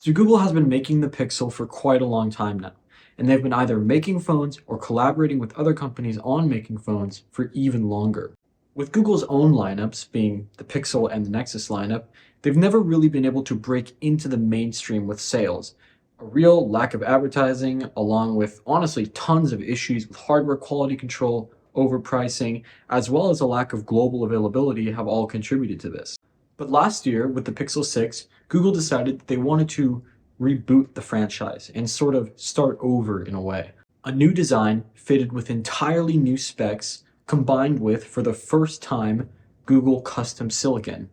So Google has been making the Pixel for quite a long time now, and they've been either making phones or collaborating with other companies on making phones for even longer. With Google's own lineups, being the Pixel and the Nexus lineup, they've never really been able to break into the mainstream with sales. A real lack of advertising, along with honestly tons of issues with hardware quality control, overpricing, as well as a lack of global availability, have all contributed to this. But last year, with the Pixel 6, Google decided that they wanted to reboot the franchise and sort of start over in a way. A new design fitted with entirely new specs, combined with, for the first time, Google custom silicon.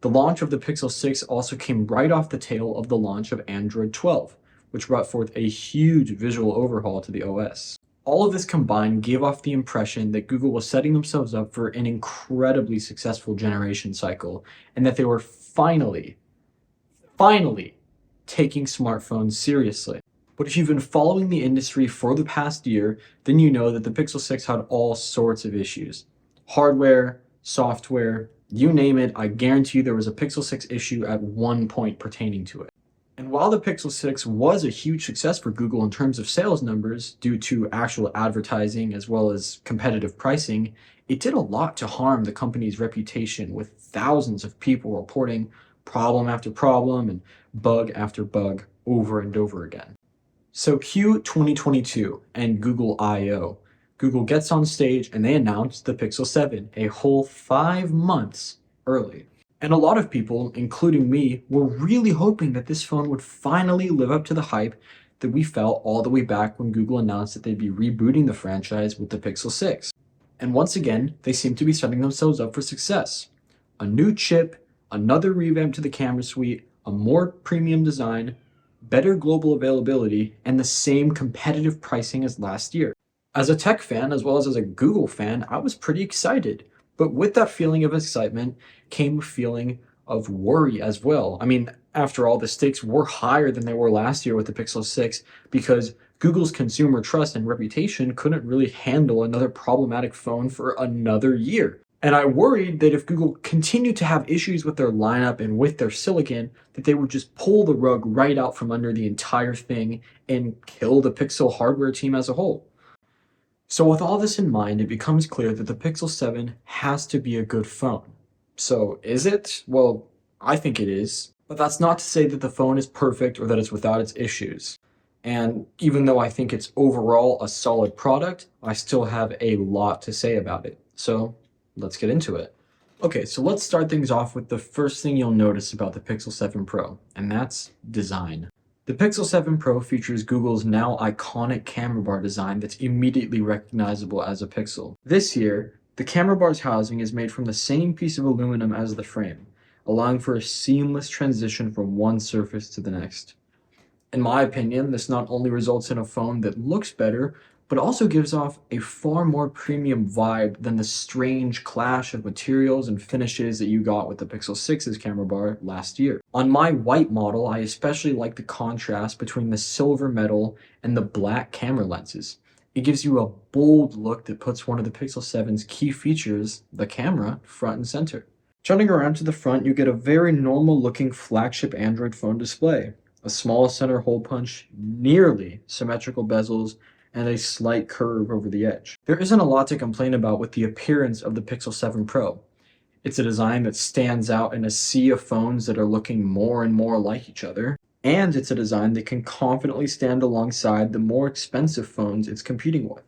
The launch of the Pixel 6 also came right off the tail of the launch of Android 12, which brought forth a huge visual overhaul to the OS. All of this combined gave off the impression that Google was setting themselves up for an incredibly successful generation cycle, and that they were finally taking smartphones seriously. But if you've been following the industry for the past year, then you know that the Pixel 6 had all sorts of issues. Hardware, software, you name it, I guarantee there was a Pixel 6 issue at one point pertaining to it. And while the Pixel 6 was a huge success for Google in terms of sales numbers due to actual advertising as well as competitive pricing, it did a lot to harm the company's reputation, with thousands of people reporting problem after problem and bug after bug over and over again. So cue 2022 and Google I/O. Google gets on stage and they announce the Pixel 7 a whole 5 months early. And a lot of people, including me, were really hoping that this phone would finally live up to the hype that we felt all the way back when Google announced that they'd be rebooting the franchise with the Pixel 6. And once again, they seem to be setting themselves up for success. A new chip, another revamp to the camera suite, a more premium design, better global availability, and the same competitive pricing as last year. As a tech fan, as well as a Google fan, I was pretty excited. But with that feeling of excitement came a feeling of worry as well. I mean, after all, the stakes were higher than they were last year with the Pixel 6 because Google's consumer trust and reputation couldn't really handle another problematic phone for another year. And I worried that if Google continued to have issues with their lineup and with their silicon, that they would just pull the rug right out from under the entire thing and kill the Pixel hardware team as a whole. So with all this in mind, it becomes clear that the Pixel 7 has to be a good phone. So is it? Well, I think it is. But that's not to say that the phone is perfect or that it's without its issues. And even though I think it's overall a solid product, I still have a lot to say about it. So let's get into it. Okay, so let's start things off with the first thing you'll notice about the Pixel 7 Pro, and that's design. The Pixel 7 Pro features Google's now iconic camera bar design that's immediately recognizable as a Pixel. This year, the camera bar's housing is made from the same piece of aluminum as the frame, allowing for a seamless transition from one surface to the next. In my opinion, this not only results in a phone that looks better, but also gives off a far more premium vibe than the strange clash of materials and finishes that you got with the Pixel 6's camera bar last year. On my white model, I especially like the contrast between the silver metal and the black camera lenses. It gives you a bold look that puts one of the Pixel 7's key features, the camera, front and center. Turning around to the front, you get a very normal looking flagship Android phone display. A small center hole punch, nearly symmetrical bezels, and a slight curve over the edge. There isn't a lot to complain about with the appearance of the Pixel 7 Pro. It's a design that stands out in a sea of phones that are looking more and more like each other, and it's a design that can confidently stand alongside the more expensive phones it's competing with.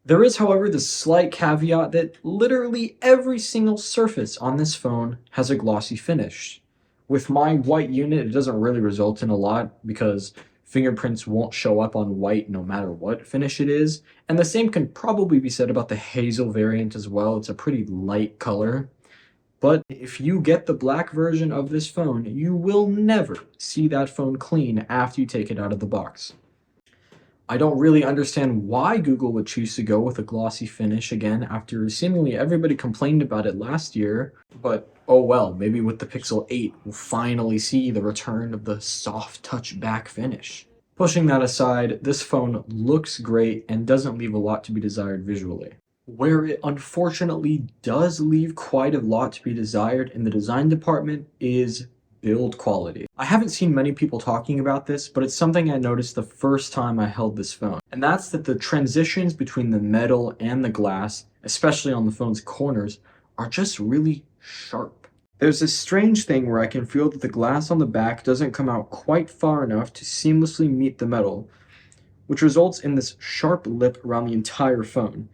There is, however, the slight caveat that literally every single surface on this phone has a glossy finish. With my white unit, it doesn't really result in a lot because fingerprints won't show up on white no matter what finish it is, and the same can probably be said about the hazel variant as well. It's a pretty light color. But if you get the black version of this phone, you will never see that phone clean after you take it out of the box. I don't really understand why Google would choose to go with a glossy finish again after seemingly everybody complained about it last year, but oh well, maybe with the Pixel 8 we'll finally see the return of the soft touch back finish. Pushing that aside, this phone looks great and doesn't leave a lot to be desired visually. Where it unfortunately does leave quite a lot to be desired in the design department is build quality. I haven't seen many people talking about this, but it's something I noticed the first time I held this phone. And that's that the transitions between the metal and the glass, especially on the phone's corners, are just really sharp. There's this strange thing where I can feel that the glass on the back doesn't come out quite far enough to seamlessly meet the metal, which results in this sharp lip around the entire phone.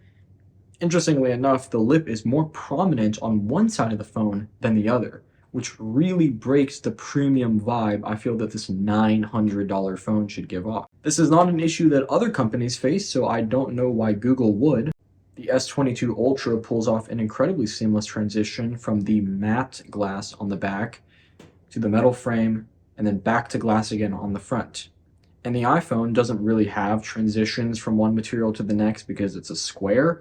Interestingly enough, the lip is more prominent on one side of the phone than the other, which really breaks the premium vibe I feel that this $900 phone should give off. This is not an issue that other companies face, so I don't know why Google would. The S22 Ultra pulls off an incredibly seamless transition from the matte glass on the back to the metal frame and then back to glass again on the front. And the iPhone doesn't really have transitions from one material to the next because it's a square.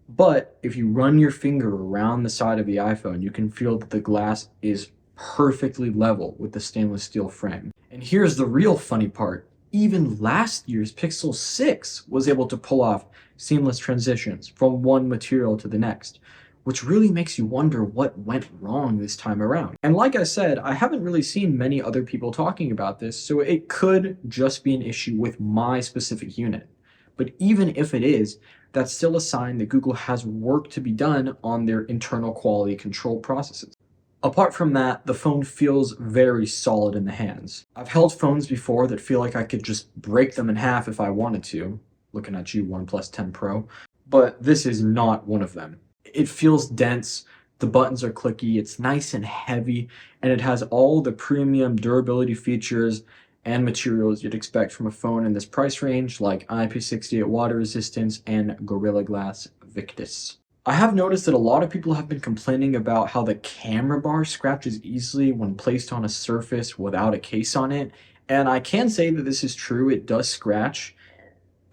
But if you run your finger around the side of the iPhone, you can feel that the glass is perfectly level with the stainless steel frame. And here's the real funny part. Even last year's Pixel 6 was able to pull off seamless transitions from one material to the next, which really makes you wonder what went wrong this time around. And like I said, I haven't really seen many other people talking about this, so it could just be an issue with my specific unit. But even if it is, that's still a sign that Google has work to be done on their internal quality control processes. Apart from that, the phone feels very solid in the hands. I've held phones before that feel like I could just break them in half if I wanted to, looking at you, OnePlus 10 Pro, but this is not one of them. It feels dense, the buttons are clicky, it's nice and heavy, and it has all the premium durability features and materials you'd expect from a phone in this price range, like IP68 water resistance and Gorilla Glass Victus. I have noticed that a lot of people have been complaining about how the camera bar scratches easily when placed on a surface without a case on it, and I can say that this is true, it does scratch.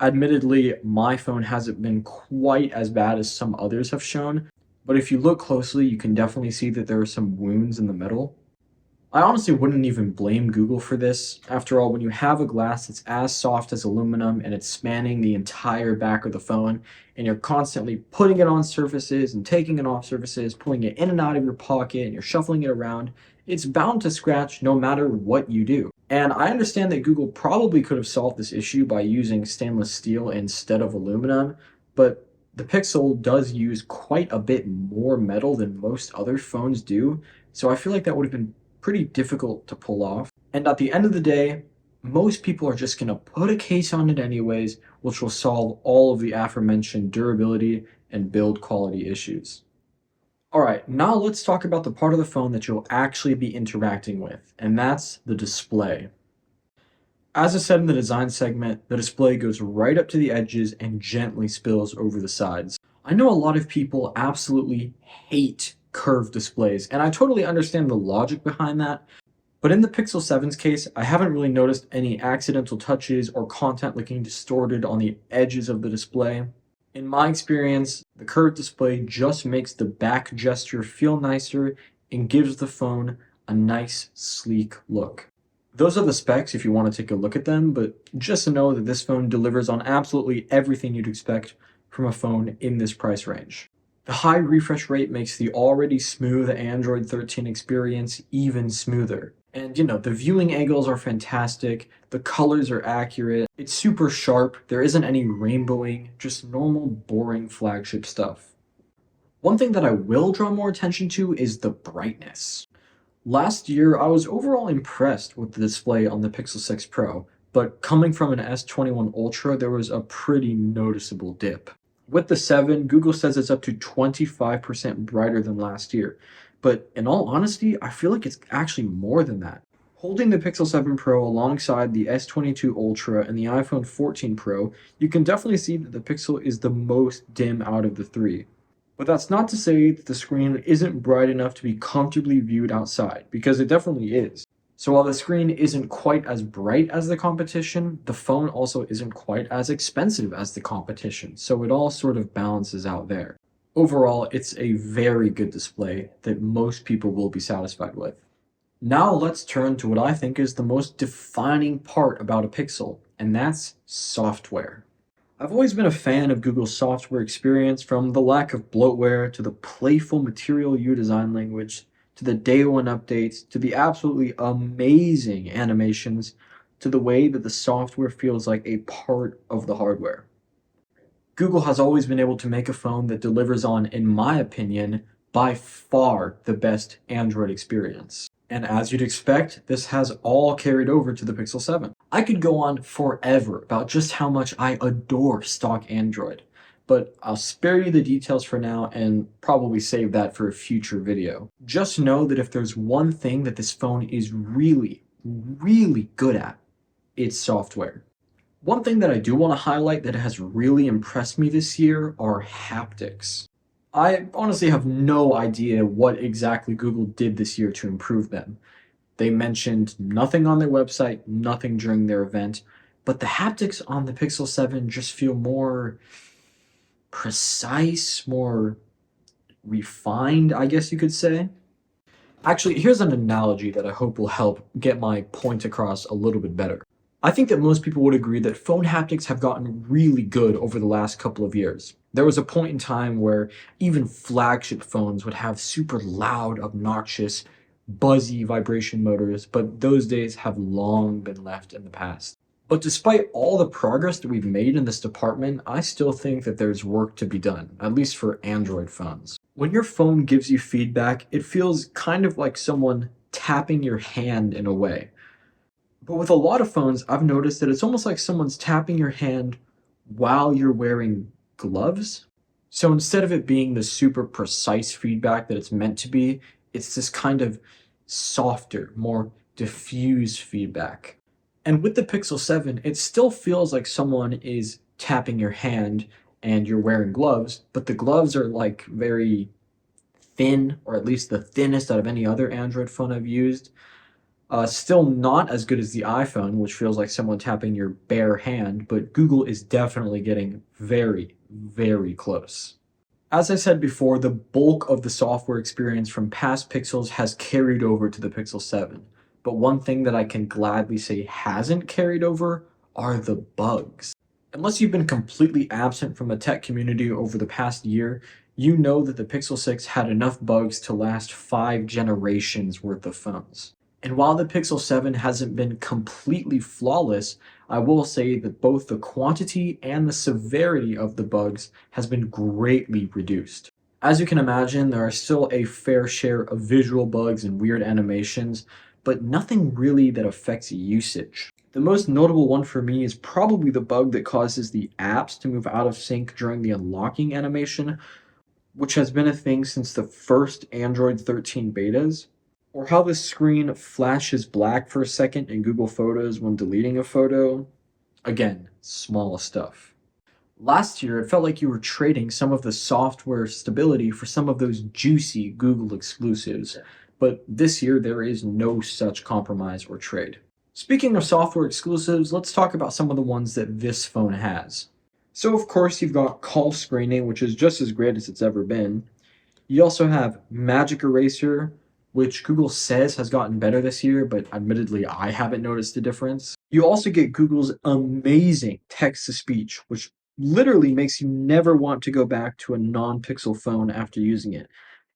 Admittedly, my phone hasn't been quite as bad as some others have shown, but if you look closely, you can definitely see that there are some wounds in the metal. I honestly wouldn't even blame Google for this. After all, when you have a glass that's as soft as aluminum and it's spanning the entire back of the phone, and you're constantly putting it on surfaces and taking it off surfaces, pulling it in and out of your pocket, and you're shuffling it around, it's bound to scratch no matter what you do. And I understand that Google probably could have solved this issue by using stainless steel instead of aluminum, but the Pixel does use quite a bit more metal than most other phones do, so I feel like that would have been pretty difficult to pull off. And at the end of the day, most people are just going to put a case on it anyways, which will solve all of the aforementioned durability and build quality issues. Alright, now let's talk about the part of the phone that you'll actually be interacting with, and that's the display. As I said in the design segment, the display goes right up to the edges and gently spills over the sides. I know a lot of people absolutely hate curved displays, and I totally understand the logic behind that, but in the Pixel 7's case, I haven't really noticed any accidental touches or content looking distorted on the edges of the display. In my experience, the curved display just makes the back gesture feel nicer and gives the phone a nice, sleek look. Those are the specs if you want to take a look at them, but just to know that this phone delivers on absolutely everything you'd expect from a phone in this price range. The high refresh rate makes the already smooth Android 13 experience even smoother. And the viewing angles are fantastic, the colors are accurate, it's super sharp, there isn't any rainbowing, just normal boring flagship stuff. One thing that I will draw more attention to is the brightness. Last year, I was overall impressed with the display on the Pixel 6 Pro, but coming from an S21 Ultra, there was a pretty noticeable dip. With the 7, Google says it's up to 25% brighter than last year, but in all honesty, I feel like it's actually more than that. Holding the Pixel 7 Pro alongside the S22 Ultra and the iPhone 14 Pro, you can definitely see that the Pixel is the most dim out of the three. But that's not to say that the screen isn't bright enough to be comfortably viewed outside, because it definitely is. So while the screen isn't quite as bright as the competition, the phone also isn't quite as expensive as the competition, so it all sort of balances out there. Overall, it's a very good display that most people will be satisfied with. Now let's turn to what I think is the most defining part about a Pixel, and that's software. I've always been a fan of Google's software experience, from the lack of bloatware to the playful Material You design language to the day one updates, to the absolutely amazing animations, to the way that the software feels like a part of the hardware. Google has always been able to make a phone that delivers on, in my opinion, by far the best Android experience. And as you'd expect, this has all carried over to the Pixel 7. I could go on forever about just how much I adore stock Android, but I'll spare you the details for now and probably save that for a future video. Just know that if there's one thing that this phone is really, really good at, it's software. One thing that I do want to highlight that has really impressed me this year are haptics. I honestly have no idea what exactly Google did this year to improve them. They mentioned nothing on their website, nothing during their event, but the haptics on the Pixel 7 just feel more precise, more refined, I guess you could say. Actually, here's an analogy that I hope will help get my point across a little bit better. I think that most people would agree that phone haptics have gotten really good over the last couple of years. There was a point in time where even flagship phones would have super loud, obnoxious, buzzy vibration motors, but those days have long been left in the past. But despite all the progress that we've made in this department, I still think that there's work to be done, at least for Android phones. When your phone gives you feedback, it feels kind of like someone tapping your hand in a way. But with a lot of phones, I've noticed that it's almost like someone's tapping your hand while you're wearing gloves. So instead of it being the super precise feedback that it's meant to be, it's this kind of softer, more diffuse feedback. And with the Pixel 7, it still feels like someone is tapping your hand and you're wearing gloves, but the gloves are like very thin, or at least the thinnest out of any other Android phone I've used. Still not as good as the iPhone, which feels like someone tapping your bare hand, but Google is definitely getting very, very close. As I said before, the bulk of the software experience from past Pixels has carried over to the Pixel 7. But one thing that I can gladly say hasn't carried over are the bugs. Unless you've been completely absent from the tech community over the past year, you know that the Pixel 6 had enough bugs to last 5 generations worth of phones. And while the Pixel 7 hasn't been completely flawless, I will say that both the quantity and the severity of the bugs has been greatly reduced. As you can imagine, there are still a fair share of visual bugs and weird animations, but nothing really that affects usage. The most notable one for me is probably the bug that causes the apps to move out of sync during the unlocking animation, which has been a thing since the first Android 13 betas. Or how the screen flashes black for a second in Google Photos when deleting a photo. Again, small stuff. Last year, it felt like you were trading some of the software stability for some of those juicy Google exclusives, but this year there is no such compromise or trade. Speaking of software exclusives, let's talk about some of the ones that this phone has. So of course you've got call screening, which is just as great as it's ever been. You also have Magic Eraser, which Google says has gotten better this year, but admittedly, I haven't noticed a difference. You also get Google's amazing text-to-speech, which literally makes you never want to go back to a non-Pixel phone after using it.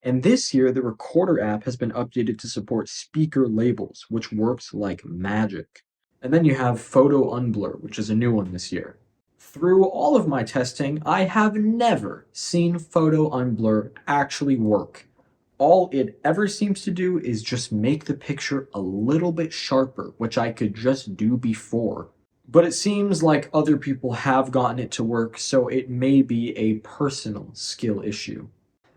And this year, the Recorder app has been updated to support speaker labels, which works like magic. And then you have Photo Unblur, which is a new one this year. Through all of my testing, I have never seen Photo Unblur actually work. All it ever seems to do is just make the picture a little bit sharper, which I could just do before. But it seems like other people have gotten it to work, so it may be a personal skill issue.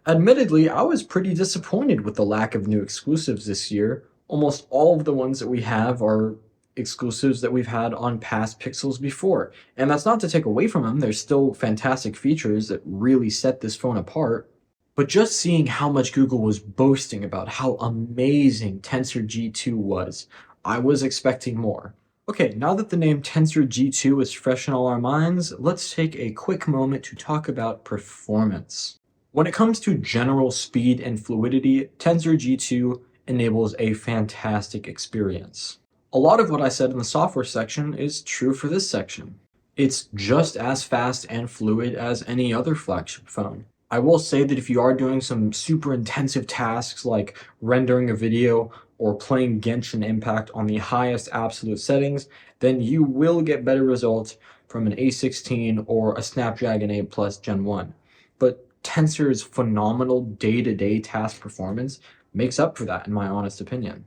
Admittedly, I was pretty disappointed with the lack of new exclusives this year. Almost all of the ones that we have are exclusives that we've had on past Pixels before. And that's not to take away from them, there's still fantastic features that really set this phone apart. But just seeing how much Google was boasting about how amazing Tensor G2 was, I was expecting more. Okay, now that the name Tensor G2 is fresh in all our minds, let's take a quick moment to talk about performance. When it comes to general speed and fluidity, Tensor G2 enables a fantastic experience. A lot of what I said in the software section is true for this section. It's just as fast and fluid as any other flagship phone. I will say that if you are doing some super intensive tasks like rendering a video or playing Genshin Impact on the highest absolute settings, then you will get better results from an A16 or a Snapdragon 8 Plus Gen 1. But Tensor's phenomenal day-to-day task performance makes up for that, in my honest opinion.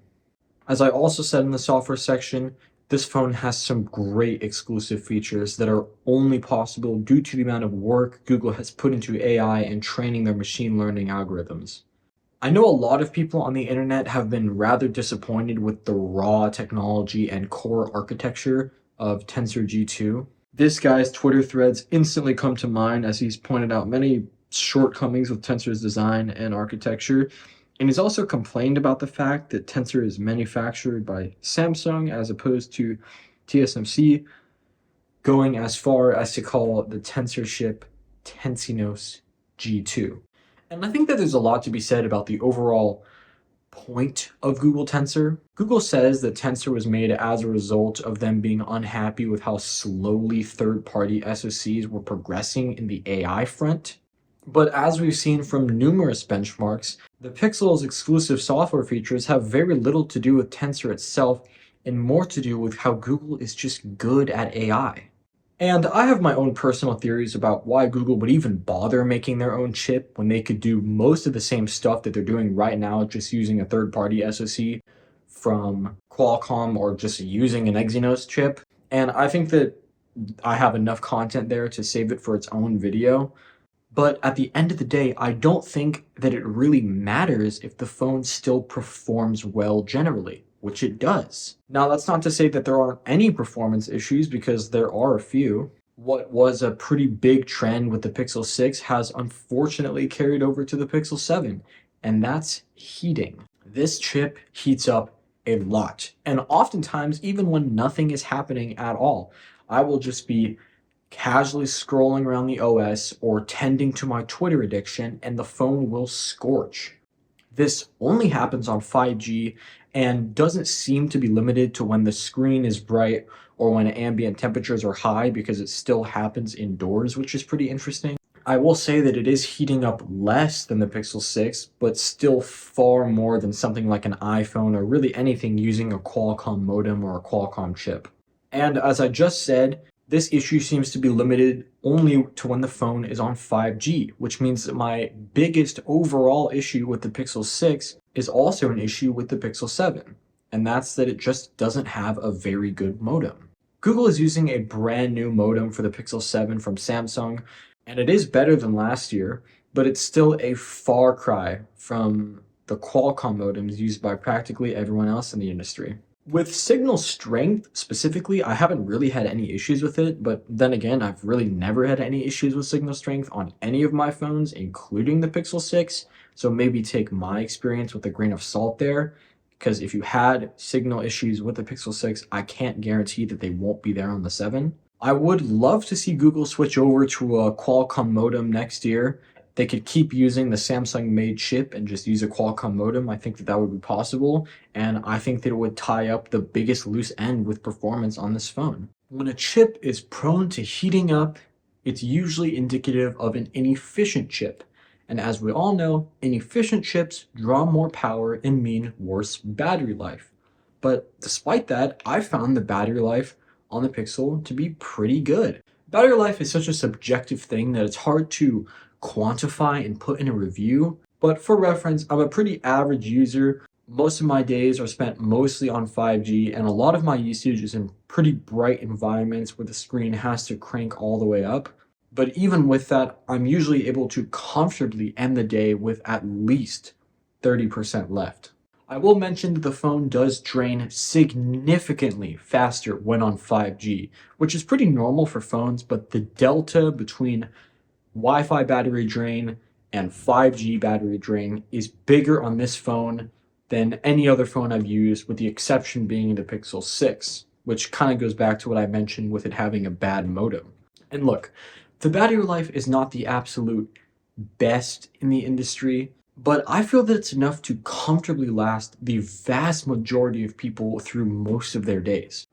As I also said in the software section, this phone has some great exclusive features that are only possible due to the amount of work Google has put into AI and training their machine learning algorithms. I know a lot of people on the internet have been rather disappointed with the raw technology and core architecture of Tensor G2. This guy's Twitter threads instantly come to mind as he's pointed out many shortcomings with Tensor's design and architecture, and he's also complained about the fact that Tensor is manufactured by Samsung as opposed to TSMC, going as far as to call the Tensor chip Tensinos G2. And I think that there's a lot to be said about the overall point of Google Tensor. Google says that Tensor was made as a result of them being unhappy with how slowly third-party SoCs were progressing in the AI front. But as we've seen from numerous benchmarks, the Pixel's exclusive software features have very little to do with Tensor itself and more to do with how Google is just good at AI. And I have my own personal theories about why Google would even bother making their own chip when they could do most of the same stuff that they're doing right now just using a third-party SoC from Qualcomm or just using an Exynos chip. And I think that I have enough content there to save it for its own video. But at the end of the day, I don't think that it really matters if the phone still performs well generally, which it does. Now, that's not to say that there aren't any performance issues, because there are a few. What was a pretty big trend with the Pixel 6 has unfortunately carried over to the Pixel 7, and that's heating. This chip heats up a lot, and oftentimes, even when nothing is happening at all, I will just be casually scrolling around the OS or tending to my Twitter addiction, and the phone will scorch. This only happens on 5G and doesn't seem to be limited to when the screen is bright or when ambient temperatures are high, because it still happens indoors, which is pretty interesting. I will say that it is heating up less than the Pixel 6, but still far more than something like an iPhone or really anything using a Qualcomm modem or a Qualcomm chip. And as I just said, this issue seems to be limited only to when the phone is on 5G, which means that my biggest overall issue with the Pixel 6 is also an issue with the Pixel 7, and that's that it just doesn't have a very good modem. Google is using a brand new modem for the Pixel 7 from Samsung, and it is better than last year, but it's still a far cry from the Qualcomm modems used by practically everyone else in the industry. With signal strength specifically, I haven't really had any issues with it, but then again, I've really never had any issues with signal strength on any of my phones, including the Pixel 6, so maybe take my experience with a grain of salt there, because if you had signal issues with the Pixel 6, I can't guarantee that they won't be there on the 7. I would love to see Google switch over to a Qualcomm modem next year. They could keep using the Samsung-made chip and just use a Qualcomm modem. I think that that would be possible, and I think that it would tie up the biggest loose end with performance on this phone. When a chip is prone to heating up, it's usually indicative of an inefficient chip. And as we all know, inefficient chips draw more power and mean worse battery life. But despite that, I found the battery life on the Pixel to be pretty good. Battery life is such a subjective thing that it's hard to quantify and put in a review, but for reference, I'm a pretty average user. Most of my days are spent mostly on 5G, and a lot of my usage is in pretty bright environments where the screen has to crank all the way up. But even with that, I'm usually able to comfortably end the day with at least 30% left. I will mention that the phone does drain significantly faster when on 5G, which is pretty normal for phones, but the delta between Wi-Fi battery drain and 5G battery drain is bigger on this phone than any other phone I've used, with the exception being the Pixel 6, which kind of goes back to what I mentioned with it having a bad modem. And look, the battery life is not the absolute best in the industry, but I feel that it's enough to comfortably last the vast majority of people through most of their days.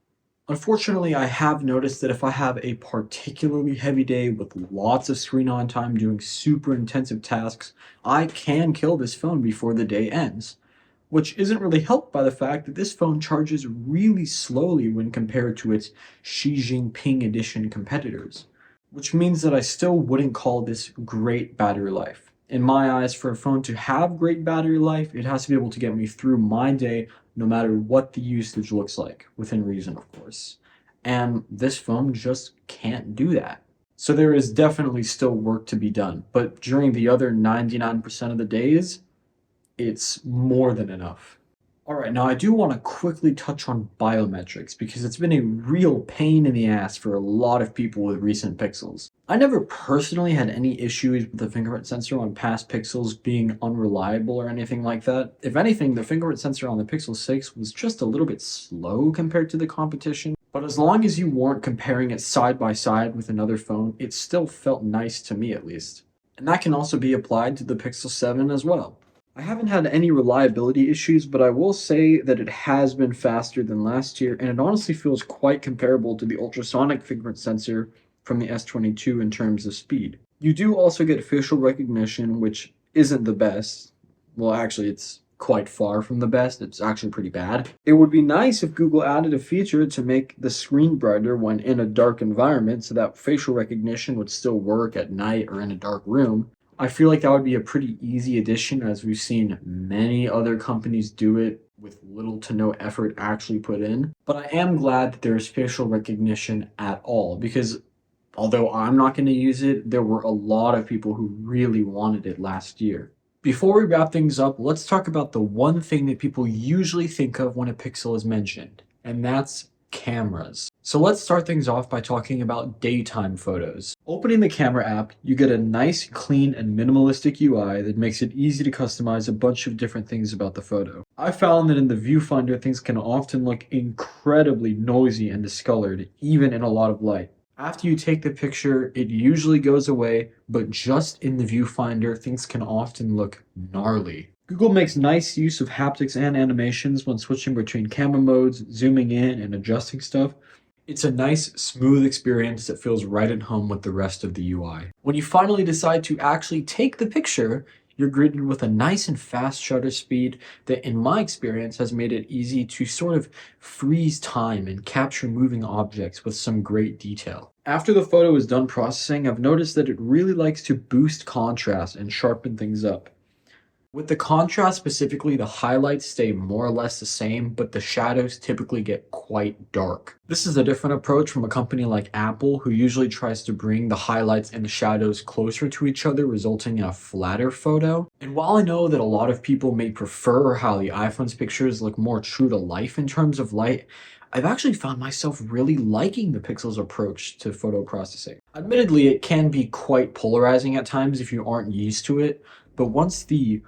Unfortunately, I have noticed that if I have a particularly heavy day with lots of screen on time doing super intensive tasks, I can kill this phone before the day ends, which isn't really helped by the fact that this phone charges really slowly when compared to its Xi Jinping edition competitors, which means that I still wouldn't call this great battery life. In my eyes, for a phone to have great battery life, it has to be able to get me through my day no matter what the usage looks like, within reason, of course. And this phone just can't do that. So there is definitely still work to be done, but during the other 99% of the days, it's more than enough. All right, now I do want to quickly touch on biometrics because it's been a real pain in the ass for a lot of people with recent Pixels. I never personally had any issues with the fingerprint sensor on past Pixels being unreliable or anything like that. If anything, the fingerprint sensor on the Pixel 6 was just a little bit slow compared to the competition. But as long as you weren't comparing it side by side with another phone, it still felt nice to me at least. And that can also be applied to the Pixel 7 as well. I haven't had any reliability issues, but I will say that it has been faster than last year, and it honestly feels quite comparable to the ultrasonic fingerprint sensor from the S22 in terms of speed. You do also get facial recognition, which isn't the best. Well, actually, it's quite far from the best. It's actually pretty bad. It would be nice if Google added a feature to make the screen brighter when in a dark environment so that facial recognition would still work at night or in a dark room. I feel like that would be a pretty easy addition, as we've seen many other companies do it with little to no effort actually put in. But I am glad that there is facial recognition at all, because although I'm not going to use it, there were a lot of people who really wanted it last year. Before we wrap things up, let's talk about the one thing that people usually think of when a Pixel is mentioned, and that's cameras. So let's start things off by talking about daytime photos. Opening the camera app, you get a nice, clean, and minimalistic UI that makes it easy to customize a bunch of different things about the photo. I found that in the viewfinder, things can often look incredibly noisy and discolored, even in a lot of light. After you take the picture, it usually goes away, but just in the viewfinder, things can often look gnarly. Google makes nice use of haptics and animations when switching between camera modes, zooming in, and adjusting stuff. It's a nice, smooth experience that feels right at home with the rest of the UI. When you finally decide to actually take the picture, you're greeted with a nice and fast shutter speed that, in my experience, has made it easy to sort of freeze time and capture moving objects with some great detail. After the photo is done processing, I've noticed that it really likes to boost contrast and sharpen things up. With the contrast specifically, the highlights stay more or less the same, but the shadows typically get quite dark. This is a different approach from a company like Apple, who usually tries to bring the highlights and the shadows closer to each other, resulting in a flatter photo. And while I know that a lot of people may prefer how the iPhone's pictures look more true to life in terms of light, I've actually found myself really liking the Pixel's approach to photo processing. Admittedly, it can be quite polarizing at times if you aren't used to it, but once the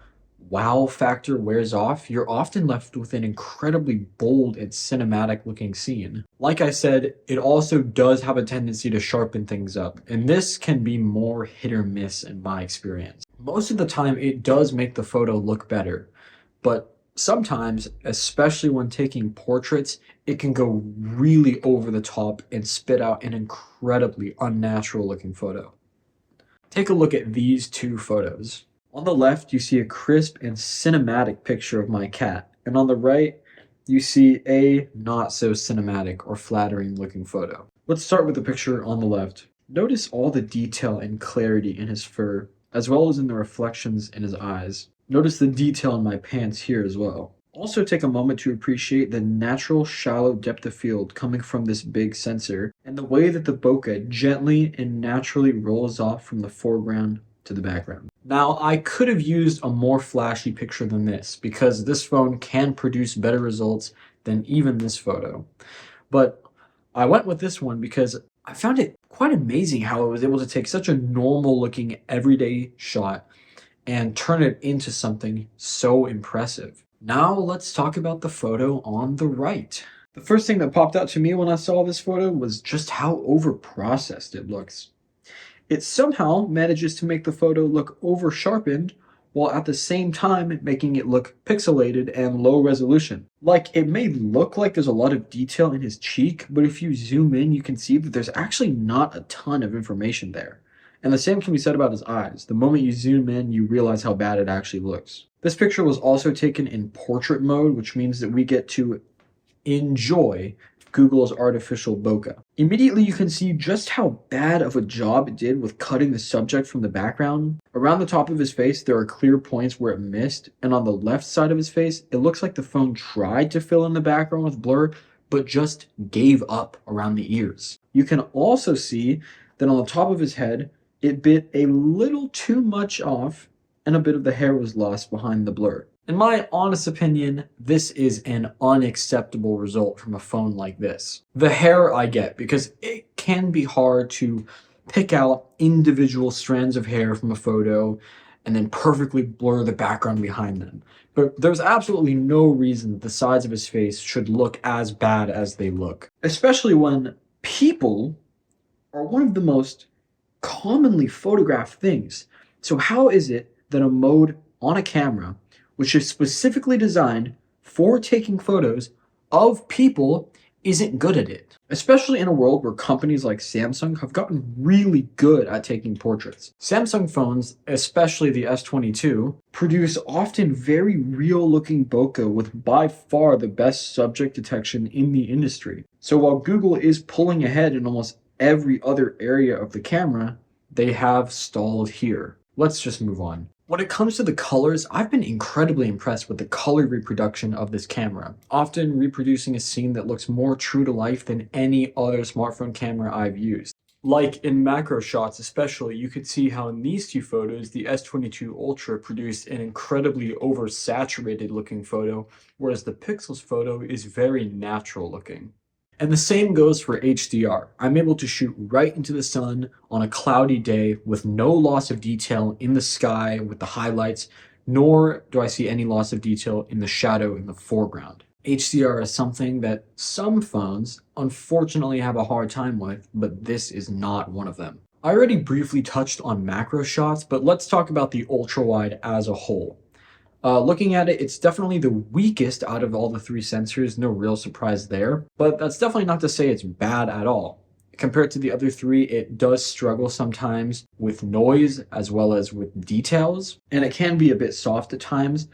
wow factor wears off, you're often left with an incredibly bold and cinematic looking scene. Like I said, it also does have a tendency to sharpen things up, and this can be more hit or miss in my experience. Most of the time, it does make the photo look better, but sometimes, especially when taking portraits, it can go really over the top and spit out an incredibly unnatural looking photo. Take a look at these two photos. On the left, you see a crisp and cinematic picture of my cat, and on the right, you see a not so cinematic or flattering looking photo. Let's start with the picture on the left. Notice all the detail and clarity in his fur, as well as in the reflections in his eyes. Notice the detail in my pants here as well. Also take a moment to appreciate the natural shallow depth of field coming from this big sensor, and the way that the bokeh gently and naturally rolls off from the foreground to the background. Now, I could have used a more flashy picture than this, because this phone can produce better results than even this photo. But I went with this one because I found it quite amazing how it was able to take such a normal looking everyday shot and turn it into something so impressive. Now let's talk about the photo on the right. The first thing that popped out to me when I saw this photo was just how over-processed it looks. It somehow manages to make the photo look over-sharpened while at the same time making it look pixelated and low resolution. Like, it may look like there's a lot of detail in his cheek, but if you zoom in, you can see that there's actually not a ton of information there. And the same can be said about his eyes. The moment you zoom in, you realize how bad it actually looks. This picture was also taken in portrait mode, which means that we get to enjoy Google's artificial bokeh. Immediately you can see just how bad of a job it did with cutting the subject from the background. Around the top of his face there are clear points where it missed, and on the left side of his face it looks like the phone tried to fill in the background with blur, but just gave up around the ears. You can also see that on the top of his head it bit a little too much off, and a bit of the hair was lost behind the blur. In my honest opinion, this is an unacceptable result from a phone like this. The hair I get, because it can be hard to pick out individual strands of hair from a photo and then perfectly blur the background behind them. But there's absolutely no reason that the sides of his face should look as bad as they look, especially when people are one of the most commonly photographed things. So how is it that a mode on a camera, which is specifically designed for taking photos of people, isn't good at it? Especially in a world where companies like Samsung have gotten really good at taking portraits. Samsung phones, especially the S22, produce often very real-looking bokeh with by far the best subject detection in the industry. So while Google is pulling ahead in almost every other area of the camera, they have stalled here. Let's just move on. When it comes to the colors, I've been incredibly impressed with the color reproduction of this camera, often reproducing a scene that looks more true to life than any other smartphone camera I've used. Like in macro shots especially, you could see how in these two photos, the S22 Ultra produced an incredibly oversaturated looking photo, whereas the Pixels photo is very natural looking. And the same goes for HDR. I'm able to shoot right into the sun on a cloudy day with no loss of detail in the sky with the highlights, nor do I see any loss of detail in the shadow in the foreground. HDR is something that some phones unfortunately have a hard time with, but this is not one of them. I already briefly touched on macro shots, but let's talk about the ultrawide as a whole. Looking at it, it's definitely the weakest out of all the three sensors, no real surprise there, but that's definitely not to say it's bad at all. Compared to the other three, it does struggle sometimes with noise as well as with details, and it can be a bit soft at times,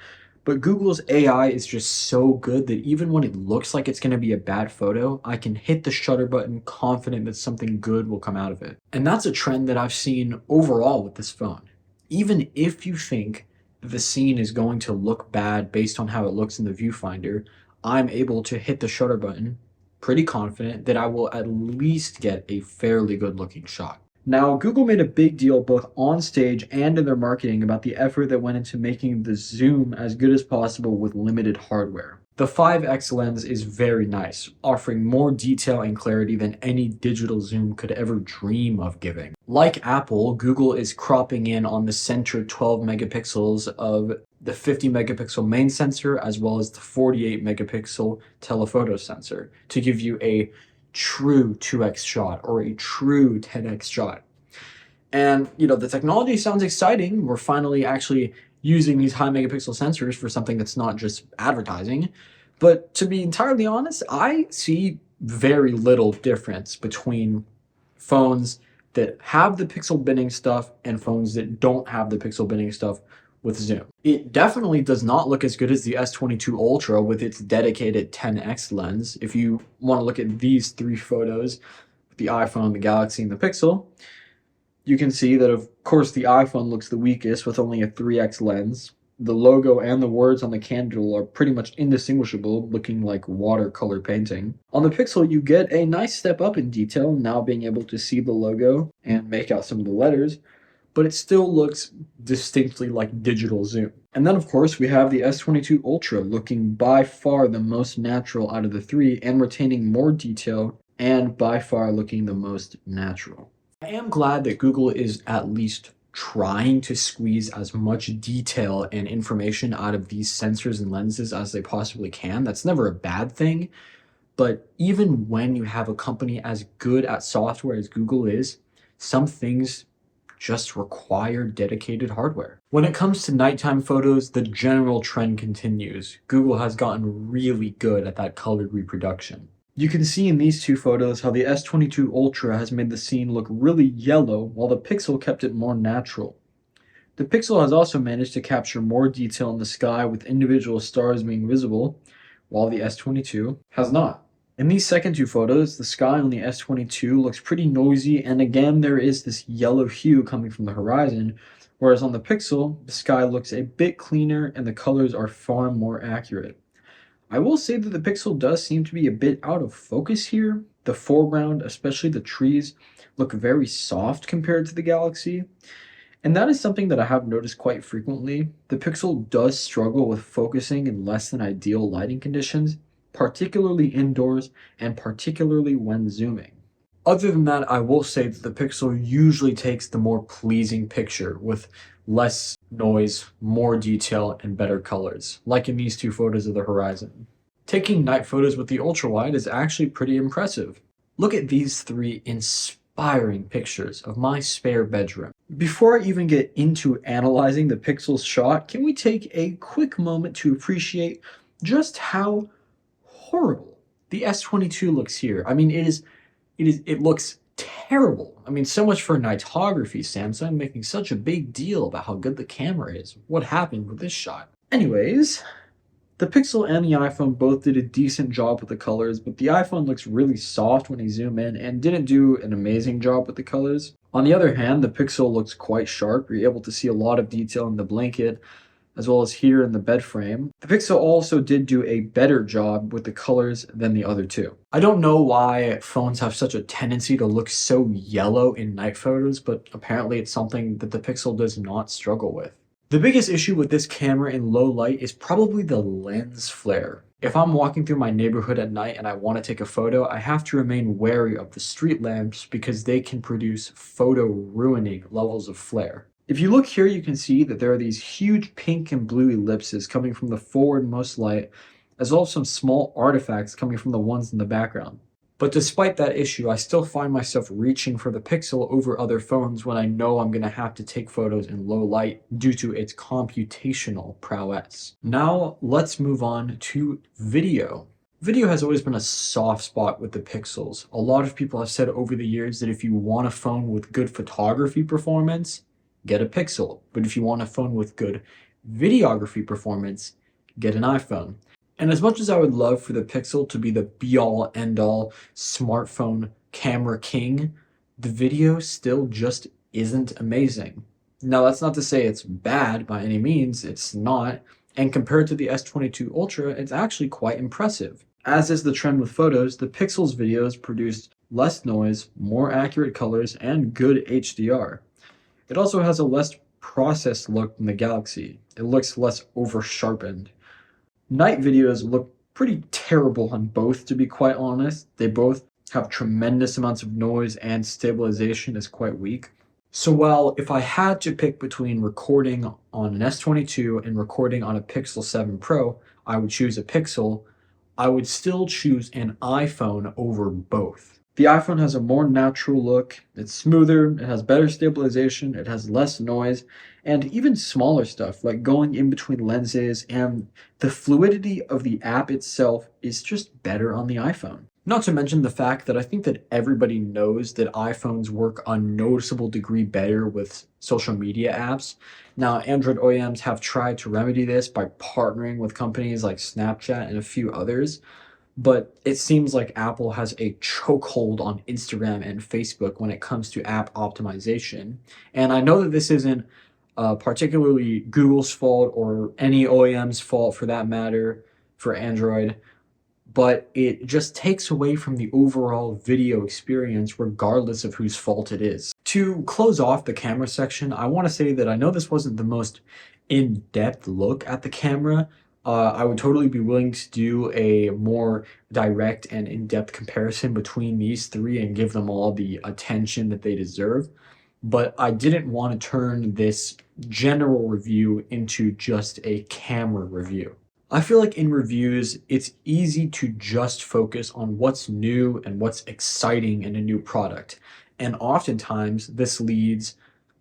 but Google's AI is just so good that even when it looks like it's going to be a bad photo, I can hit the shutter button confident that something good will come out of it. And that's a trend that I've seen overall with this phone. Even if you think the scene is going to look bad based on how it looks in the viewfinder, I'm able to hit the shutter button pretty confident that I will at least get a fairly good looking shot. Now, Google made a big deal both on stage and in their marketing about the effort that went into making the zoom as good as possible with limited hardware. The 5x lens is very nice, offering more detail and clarity than any digital zoom could ever dream of giving. Like Apple, Google is cropping in on the center 12 megapixels of the 50 megapixel main sensor as well as the 48 megapixel telephoto sensor to give you a true 2x shot or a true 10x shot. And the technology sounds exciting. We're finally actually using these high megapixel sensors for something that's not just advertising. But to be entirely honest, I see very little difference between phones that have the pixel binning stuff and phones that don't have the pixel binning stuff with zoom. It definitely does not look as good as the S22 Ultra with its dedicated 10x lens. If you want to look at these three photos, the iPhone, the Galaxy, and the Pixel, you can see that of course the iPhone looks the weakest with only a 3x lens. The logo and the words on the candle are pretty much indistinguishable, looking like watercolor painting. On the Pixel, you get a nice step up in detail, now being able to see the logo and make out some of the letters, but it still looks distinctly like digital zoom. And then of course we have the S22 Ultra looking by far the most natural out of the three and retaining more detail and by far looking the most natural. I am glad that Google is at least trying to squeeze as much detail and information out of these sensors and lenses as they possibly can. That's never a bad thing, but even when you have a company as good at software as Google is, some things just require dedicated hardware. When it comes to nighttime photos, the general trend continues. Google has gotten really good at that colored reproduction. You can see in these two photos how the S22 Ultra has made the scene look really yellow while the Pixel kept it more natural. The Pixel has also managed to capture more detail in the sky with individual stars being visible, while the S22 has not. In these second two photos, the sky on the S22 looks pretty noisy, and again there is this yellow hue coming from the horizon, whereas on the Pixel, the sky looks a bit cleaner and the colors are far more accurate. I will say that the Pixel does seem to be a bit out of focus here. The foreground, especially the trees, look very soft compared to the Galaxy. And that is something that I have noticed quite frequently. The Pixel does struggle with focusing in less than ideal lighting conditions, particularly indoors and particularly when zooming. Other than that, I will say that the Pixel usually takes the more pleasing picture with less noise, more detail, and better colors, like in these two photos of the horizon. Taking night photos with the ultrawide is actually pretty impressive. Look at these three inspiring pictures of my spare bedroom. Before I even get into analyzing the Pixel's shot, can we take a quick moment to appreciate just how horrible the S22 looks here? I mean, it looks terrible. I mean, so much for nightography, Samsung making such a big deal about how good the camera is. What happened with this shot? Anyways, the Pixel and the iPhone both did a decent job with the colors, but the iPhone looks really soft when you zoom in and didn't do an amazing job with the colors. On the other hand, the Pixel looks quite sharp. You're able to see a lot of detail in the blanket, as well as here in the bed frame. The Pixel also did do a better job with the colors than the other two. I don't know why phones have such a tendency to look so yellow in night photos, but apparently it's something that the Pixel does not struggle with. The biggest issue with this camera in low light is probably the lens flare. If I'm walking through my neighborhood at night and I want to take a photo, I have to remain wary of the street lamps because they can produce photo ruining levels of flare. If you look here, you can see that there are these huge pink and blue ellipses coming from the forwardmost light, as well as some small artifacts coming from the ones in the background. But despite that issue, I still find myself reaching for the Pixel over other phones when I know I'm going to have to take photos in low light due to its computational prowess. Now, let's move on to video. Video has always been a soft spot with the Pixels. A lot of people have said over the years that if you want a phone with good photography performance, get a Pixel. But if you want a phone with good videography performance, get an iPhone. And as much as I would love for the Pixel to be the be-all, end-all smartphone camera king, the video still just isn't amazing. Now, that's not to say it's bad by any means, it's not. And compared to the S22 Ultra, it's actually quite impressive. As is the trend with photos, the Pixel's videos produced less noise, more accurate colors, and good HDR. It also has a less processed look than the Galaxy. It looks less over-sharpened. Night videos look pretty terrible on both, to be quite honest. They both have tremendous amounts of noise and stabilization is quite weak. So while if I had to pick between recording on an S22 and recording on a Pixel 7 Pro, I would choose a Pixel. I would still choose an iPhone over both. The iPhone has a more natural look, it's smoother, it has better stabilization, it has less noise, and even smaller stuff like going in between lenses, and the fluidity of the app itself is just better on the iPhone. Not to mention the fact that I think that everybody knows that iPhones work a noticeable degree better with social media apps. Now, Android OEMs have tried to remedy this by partnering with companies like Snapchat and a few others, but it seems like Apple has a chokehold on Instagram and Facebook when it comes to app optimization. And I know that this isn't particularly Google's fault or any OEM's fault for that matter for Android, but it just takes away from the overall video experience regardless of whose fault it is. To close off the camera section, I want to say that I know this wasn't the most in-depth look at the camera. I would totally be willing to do a more direct and in-depth comparison between these three and give them all the attention that they deserve. But I didn't want to turn this general review into just a camera review. I feel like in reviews, it's easy to just focus on what's new and what's exciting in a new product. And oftentimes, this leads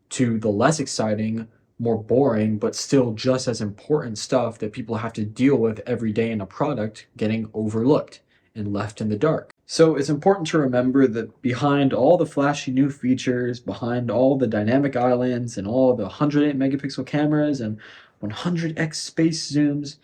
to the less exciting, more boring, but still just as important stuff that people have to deal with every day in a product getting overlooked and left in the dark. So it's important to remember that behind all the flashy new features, behind all the dynamic islands and all the 108 megapixel cameras and 100x space zooms,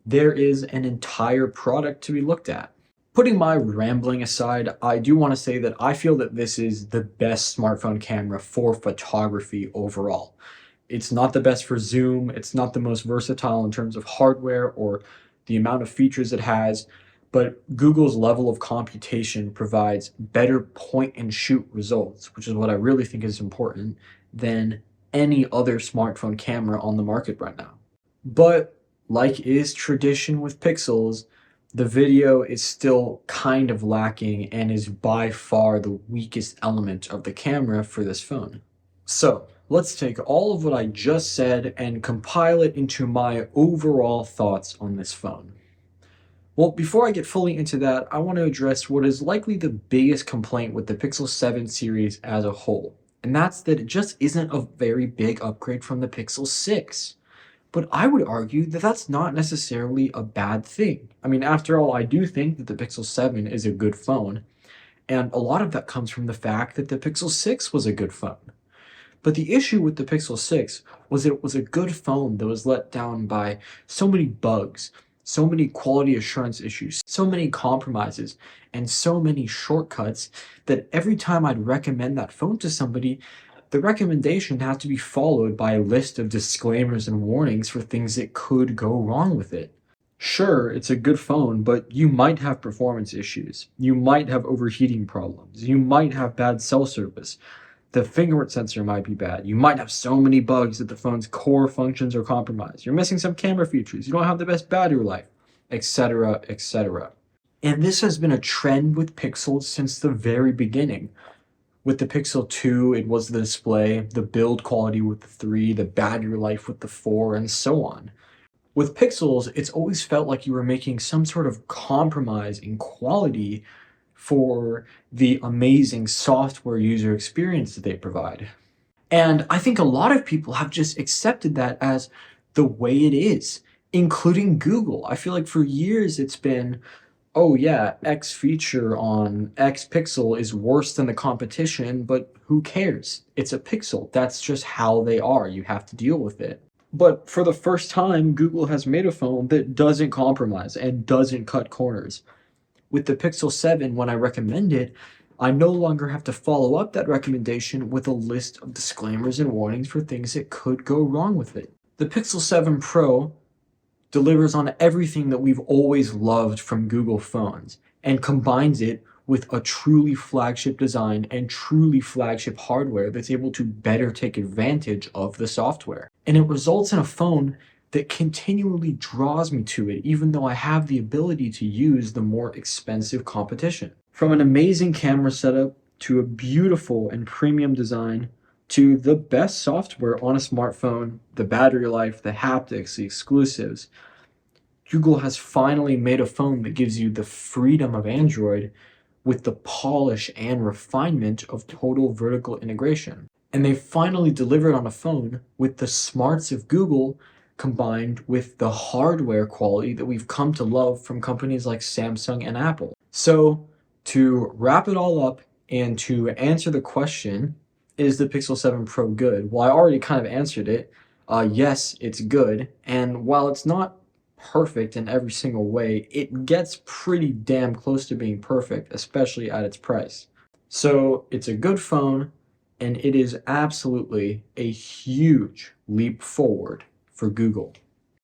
there is an entire product to be looked at. Putting my rambling aside, I do want to say that I feel that this is the best smartphone camera for photography overall. It's not the best for zoom, it's not the most versatile in terms of hardware or the amount of features it has, but Google's level of computation provides better point and shoot results, which is what I really think is important, than any other smartphone camera on the market right now. But like is tradition with Pixels, the video is still kind of lacking and is by far the weakest element of the camera for this phone. So let's take all of what I just said and compile it into my overall thoughts on this phone. Well, before I get fully into that, I want to address what is likely the biggest complaint with the Pixel 7 series as a whole, and that's that it just isn't a very big upgrade from the Pixel 6. But I would argue that that's not necessarily a bad thing. I mean, after all, I do think that the Pixel 7 is a good phone, and a lot of that comes from the fact that the Pixel 6 was a good phone. But the issue with the Pixel 6 was that it was a good phone that was let down by so many bugs, so many quality assurance issues, so many compromises, and so many shortcuts that every time I'd recommend that phone to somebody, the recommendation has to be followed by a list of disclaimers and warnings for things that could go wrong with it. Sure, it's a good phone, but you might have performance issues. You might have overheating problems. You might have bad cell service. The fingerprint sensor might be bad. You might have so many bugs that the phone's core functions are compromised. You're missing some camera features. You don't have the best battery life, etc., etc. And this has been a trend with Pixels since the very beginning. With the Pixel 2, it was the display, the build quality with the 3, the battery life with the 4, and so on. With Pixels, it's always felt like you were making some sort of compromise in quality for the amazing software user experience that they provide. And I think a lot of people have just accepted that as the way it is, including Google. I feel like for years it's been, oh yeah, X feature on X pixel is worse than the competition, but who cares? It's a pixel. That's just how they are. You have to deal with it. But for the first time, Google has made a phone that doesn't compromise and doesn't cut corners. With the Pixel 7, when I recommend it, I no longer have to follow up that recommendation with a list of disclaimers and warnings for things that could go wrong with it. The Pixel 7 Pro delivers on everything that we've always loved from Google phones and combines it with a truly flagship design and truly flagship hardware that's able to better take advantage of the software. And it results in a phone that continually draws me to it, even though I have the ability to use the more expensive competition. From an amazing camera setup to a beautiful and premium design to the best software on a smartphone, the battery life, the haptics, the exclusives, Google has finally made a phone that gives you the freedom of Android with the polish and refinement of total vertical integration. And they finally delivered on a phone with the smarts of Google combined with the hardware quality that we've come to love from companies like Samsung and Apple. So, to wrap it all up and to answer the question, is the Pixel 7 Pro good? Well, I already kind of answered it. Yes, it's good. And while it's not perfect in every single way, it gets pretty damn close to being perfect, especially at its price. So, it's a good phone, and it is absolutely a huge leap forward for Google.